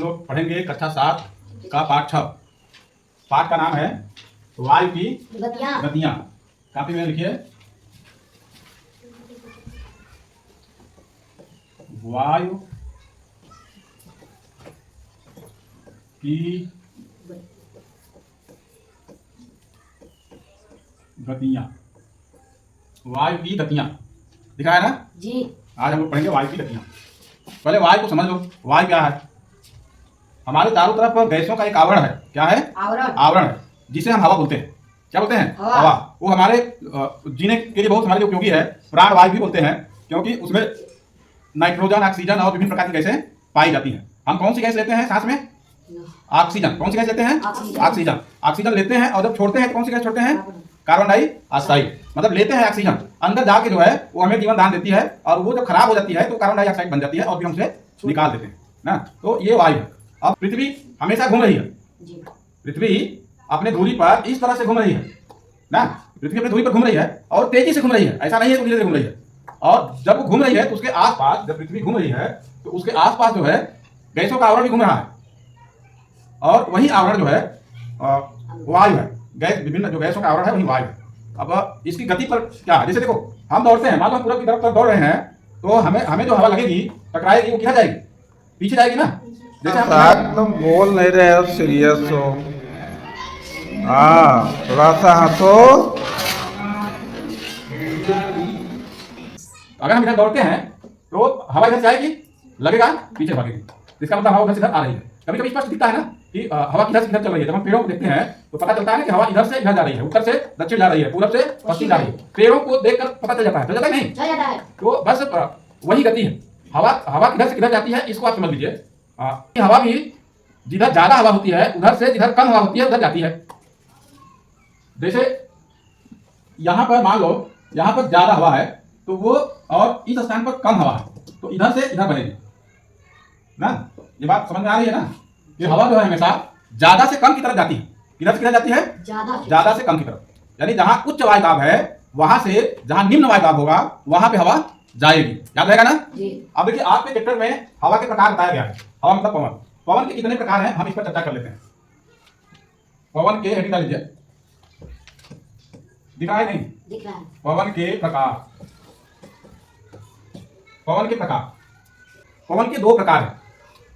लोग पढ़ेंगे कक्षा 7 का पाठ 6। पाठ का नाम है वायु की गतियां। कॉपी में लिखिए वायु की गतियां। वायु की गतियां दिखा है ना जी। आज हम लोग पढ़ेंगे वायु की गतियां। पहले वायु को समझ लो। वायु क्या है? हमारे चारों तरफ गैसों का एक आवरण है। क्या है? आवरण है, जिसे हम हवा बोलते हैं। क्या बोलते हैं? हवा। वो हमारे जीने के लिए बहुत हमारे लिए उपयोगी है। प्राण वायु भी बोलते हैं, क्योंकि उसमें नाइट्रोजन, ऑक्सीजन और विभिन्न प्रकार की गैसें पाई जाती हैं। हम कौन सी गैस लेते हैं सांस में? ऑक्सीजन। कौन सी गैस लेते हैं? ऑक्सीजन। ऑक्सीजन लेते हैं और जब छोड़ते हैं तो कौन सी गैस छोड़ते हैं? Carbon dioxide. मतलब लेते हैं ऑक्सीजन, अंदर जाके जो है वो हमें जीवन दान देती है, और वो जब खराब हो जाती है तो कार्बन डाइऑक्साइड बन जाती है और फिर हमसे निकाल देते हैं ना। तो ये वायु है। अब पृथ्वी हमेशा घूम रही है। पृथ्वी अपने धुरी पर इस तरह से घूम रही है ना। पृथ्वी अपनी धुरी पर घूम रही है और तेजी से घूम रही है, ऐसा नहीं है कि धीरे धीरे घूम रही है। और जब वो घूम रही है तो उसके आसपास, जब पृथ्वी घूम रही है तो उसके आसपास जो है गैसों का आवरण भी घूम रहा है, और वही आवरण जो है वायु है। गैस, विभिन्न जो गैसों का आवरण है वही वायु है। अब इसकी गति पर क्या है? जैसे देखो, हम दौड़ते हैं, मान लो हम पूरब की तरफ दौड़ रहे हैं, तो हमें जो हवा लगेगी, टकराएगी, वो किधर जाएगी? पीछे जाएगी ना। जैसे हम तुम बोल नहीं रहे हो, सीरियस हो। हाँ, थोड़ा सा हंसो। अगर हम इधर दौड़ते हैं तो हवा इधर से आएगी, लगेगा, पीछे भागेगी। इसका मतलब हवा उधर से इधर आ रही है। कभी कभी स्पष्ट दिखता है ना कि हवा किधर से किधर चल रही है। जब हम पेड़ों को देखते हैं तो पता चलता है ना कि हवा इधर से इधर जा रही है, उत्तर से दक्षिण जा रही है, पूरब से पश्चिम जा रही है। पेड़ों को देखकर पता चल जाता है, चल जाता है नहीं? चल जाता है। तो बस वही गति है। हवा किधर से किधर जाती है, इसको आप समझ लीजिए। हवा भी जिधर ज्यादा हवा होती है उधर से जिधर कम हवा होती है उधर जाती है। जैसे यहां पर मान लो, यहां पर ज्यादा हवा है तो वो, और इस स्थान पर कम हवा है, तो इधर से इधर बनेगी ना। ये बात समझ में आ रही है ना कि हवा जो है हमेशा ज्यादा से कम की तरफ जाती है। किधर से किधर जाती है? ज्यादा से कम की तरफ। यानी जहां उच्च वायु दाब है वहां से जहां निम्न वायु दाब होगा वहां पे हवा जाएगी। याद रहेगा ना? अब देखिए, आपके चैप्टर में हवा के प्रकार बताया गया है। हवा मतलब पवन। पवन के कितने प्रकार हैं हम इस पर चर्चा कर लेते हैं। पवन के हेडिंग डाल लीजिए। दिख रहा है नहीं? दिख रहा है। पवन के प्रकार। पवन के प्रकार। पवन के दो प्रकार हैं।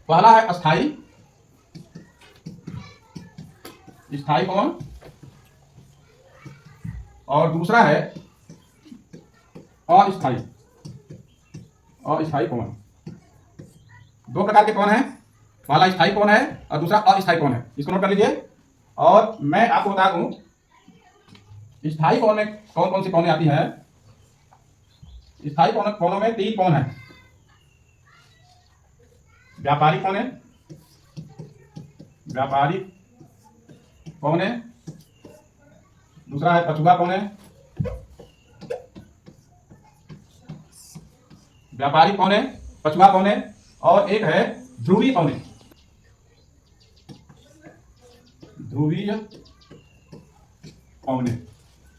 पहला है स्थायी पवन, और दूसरा है अस्थायी पवन। दो प्रकार के पवन हैं। पहला स्थायी पवन है और दूसरा अस्थायी पवन है। इसको नोट कर लीजिए। और मैं आपको बता दूं, स्थायी पवन में कौन कौन सी पवनें आती हैं। स्थायी पवनों में 3 पवन हैं। व्यापारिक पवनें, दूसरा है पछुआ पवनें। व्यापारिक पवनें, पछुआ पवनें, और एक है ध्रुवीय पवनें। ध्रुवीय पवनें।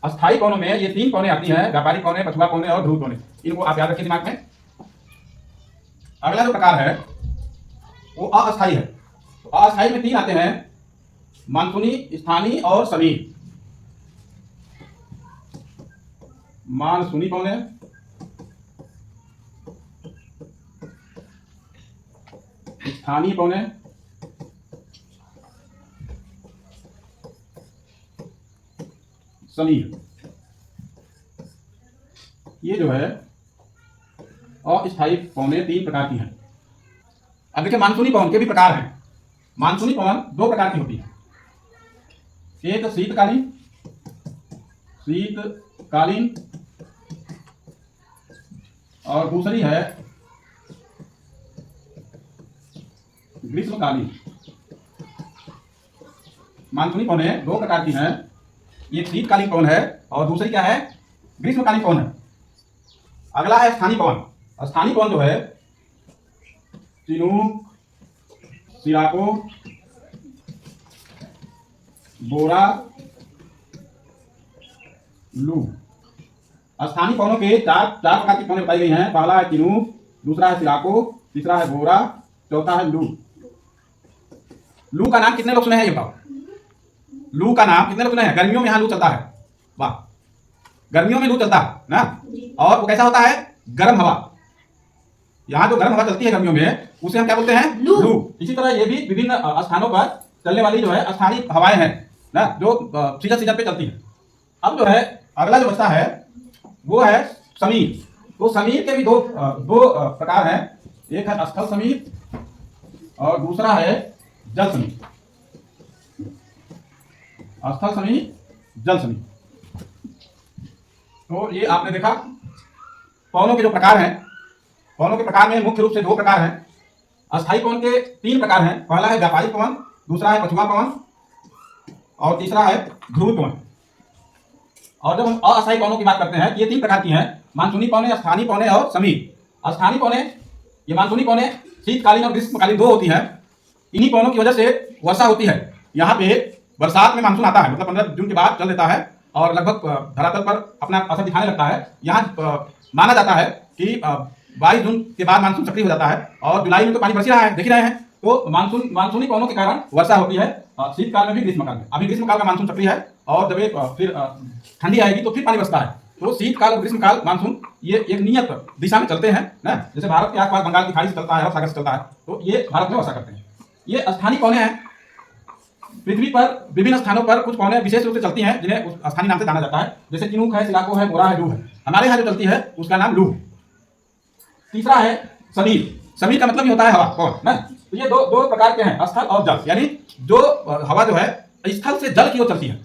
अस्थायी पवनों में ये 3 पवनें आती हैं, व्यापारिक पवनें, पछुआ पवनें और ध्रुवीय पवनें। इनको आप याद रखिए दिमाग में। अगला जो प्रकार है वो अस्थायी है। तो अस्थायी में 3 आते हैं, मानसूनी, स्थानीय और समीर। मानसूनी पवनें, स्थानीय पवनें, समीर। ये जो है अस्थायी पवनें 3 प्रकार की हैं। अब देखिए, मानसूनी पवन के भी प्रकार हैं। मानसूनी पवन 2 प्रकार की होती है। एक शीतकालीन और दूसरी है ग्रीष्मकालीन। मानसूनी पवनें 2 प्रकार की हैं। एक शीतकालीन पवन है और दूसरी क्या है? ग्रीष्मकालीन पवन है। अगला है स्थानीय पवन। स्थानीय पवन जो है चिनूक, सिराको, बोरा, लू। स्थानीय पवनों के चार प्रकार की पवनें बताई गई हैं। पहला है चिनूक, दूसरा है सिराको, तीसरा है बोरा, चौथा है लू। लू का नाम कितने लोग सुने हैं ये बताओ? लू का नाम कितने लोग सुने हैं? गर्मियों में यहाँ लू चलता है। वाह, गर्मियों में लू चलता है ना। और वो कैसा होता है? गर्म हवा। यहाँ जो गर्म हवा चलती है गर्मियों में, उसे हम क्या बोलते हैं? लू। इसी तरह ये भी विभिन्न स्थानों पर चलने वाली जो है स्थानीय हवाएं हैं ना, जो सीजन सीजन पे चलती है। अब जो है अगला जो बचता है वो है समीर। तो समीर के भी दो प्रकार हैं। एक है स्थल समीर और दूसरा है जल समीर। स्थल समीर, जल समीर। तो ये आपने देखा पवनों के जो प्रकार हैं। पवनों के प्रकार में मुख्य रूप से 2 प्रकार हैं। अस्थायी पवन के 3 प्रकार हैं। पहला है व्यापारिक पवन, दूसरा है पछुआ पवन और तीसरा है ध्रुवी पवन। और जब हम अस्थायी पवनों की बात करते हैं, ये 3 प्रकार की हैं। मानसूनी पवनें, स्थानीय पवनें और समीर। स्थानीय पवनें, ये मानसूनी पवनें शीतकालीन और ग्रीष्मकालीन 2 होती हैं। इन्हीं पवनों की वजह से वर्षा होती है। यहाँ पे बरसात में मानसून आता है, मतलब 15 जून के बाद चल देता है और लगभग धरातल पर अपना असर दिखाने लगता है। यहाँ माना जाता है कि 22 जून के बाद मानसून सक्रिय हो जाता है और जुलाई में तो पानी बरस ही रहा है, देख ही रहे हैं। तो मानसूनी पवनों के कारण वर्षा होती है शीतकाल में भी, ग्रीष्मकाल में। अभी ग्रीष्मकाल का मानसून सक्रिय है और जब फिर ठंडी आएगी तो फिर पानी बरसता है। तो शीतकाल और ग्रीष्मकाल मानसून ये एक नियत दिशा में चलते हैं ना। जैसे भारत के आसपास बंगाल की खाड़ी से चलता है और सागर से चलता है, तो ये भारत में वर्षा करते हैं। ये स्थानीय पवनें हैं। पृथ्वी पर विभिन्न स्थानों पर कुछ पवनें विशेष रूप से चलती हैं जिन्हें उस स्थानीय नाम से जाना जाता है। जैसे चिनूक है, सिलाको है, गोरा है, लू है। हमारे यहाँ जो चलती है उसका नाम लू। तीसरा है समीर। समीर का मतलब ही होता है हवा, पवन ना। तो ये दो प्रकार के हैं, स्थल और जल। यानी जो हवा जो है स्थल से जल की ओर चलती है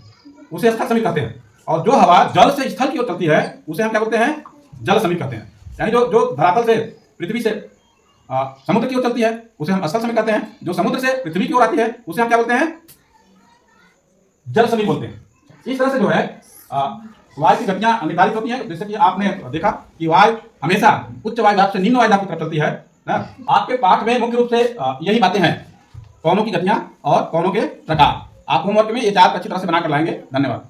उसे स्थल समीर कहते हैं, और जो हवा जल से स्थल की ओर चलती है उसे हम क्या बोलते हैं? जल समीर कहते हैं। यानी जो धरातल से, पृथ्वी से समुद्र की ओर चलती है उसे हम स्थल समीर कहते हैं। जो समुद्र से पृथ्वी की ओर आती है उसे हम क्या बोलते हैं? जल समीर बोलते हैं। इस तरह से जो है वायु की गतियां निर्धारित होती हैं। जैसे कि आपने देखा कि वायु हमेशा उच्च वायु दाब से निम्न वायु दाब की तरफ चलती है ना। आपके पाठ में मुख्य रूप से यही बातें हैं, पवनों की गतियां और पवनों के प्रकार। आप होमवर्क में ये 4 अच्छी तरह से बना कर लाएंगे। धन्यवाद।